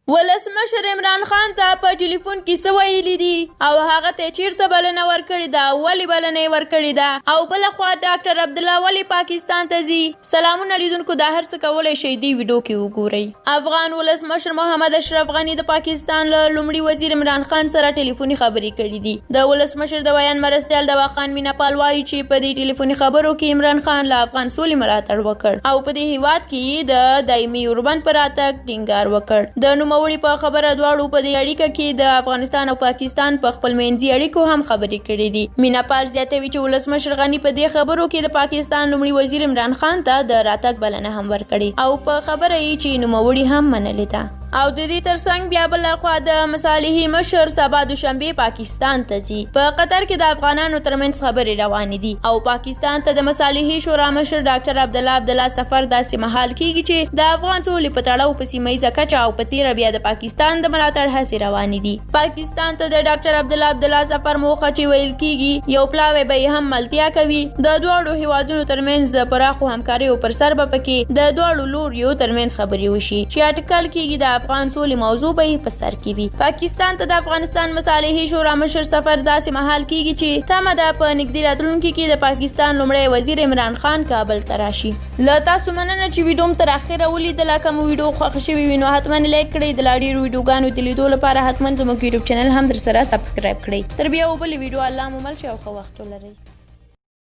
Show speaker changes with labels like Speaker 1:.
Speaker 1: ولسمشر عمران خان ته په ټلیفون کې څه ویلي دي او هغه ته چیرته بلنه ورکړې ده، ولې بلنه یې ورکړې ده، او بلخوا ډاکټر عبدالله ولې پاکستان ته ځي. سلامونه لیدونکو، دا هر څه کولی شئ دې ویډیو کې وګورئ. افغان ولسمشر محمد اشرف غني د پاکستان له لومړي وزیر عمران خان سره ټلیفوني خبرې کړې دي. د ولسمشر د بیان مرستیال دوا خان میناپال وایي چې په دې ټلیفوني خبرو کې عمران خان له افغان سولې ملاتړ وکړ او په دې هیواد کې د دایمي اوربند پر راتګ ټینګار وکړ. د نوموړي په خبره دواړو په دې اړیکه کې د افغانستان او پاکستان په خپل منځي اړیکو هم خبرې کړې دي. میناپال زیاتوي چې ولسمشر غني په دې خبرو کې د پاکستان لومړي وزیر عمران خان ته د راتګ بلنه هم ورکړې او په خبره یې چې نوموړي هم منلې ده. او د دې ترڅنګ بیا بل خوا د مصالحې مشر سبا دوشنبه پاکستان ته ځي. په قطر کې د افغانانو ترمنځ خبرې روانې دي او پاکستان ته د مصالحې شورا مشر ډاکټر عبدالله سفر داسې مهال کېږي چې د افغان سولې په تړاو په سیمه ییزه کچه او په تیره بیا د پاکستان د ملاتړ هڅې روانې دي. پاکستان ته د ډاکټر عبدالله سفر موخه چې ویل کېږي یو پلاوی به یې هم ملتیا کوي. د دواړو هیوادونو ترمنځ د پراخو همکاریو پر سر به پکې د دواړو لوریو ترمنځ خبرې وشي چې اټکل کېږي د افغان سولې موضوع به یې په سر کې وي. پاکستان ته د افغانستان مصالحې شورا مشر سفر داسې مهال کېږي چې تمه ده په نږدې راتلونکي کې د پاکستان لومړی وزیر عمران خان کابل ته راشي. له تاسو مننه چې ویډیو م تر اخره ولیدله. که مو ویډیو خوښه شوې وي نو حتما لایک کړئ. د لا ډېرو ویډیوګانو د لیدو لپاره حتما زموږ یوټیوب چینل هم درسره سبسکرایب کړئ. تر بیا بلې ویډیو الله مو مل شه او ښه وخت ولرئ.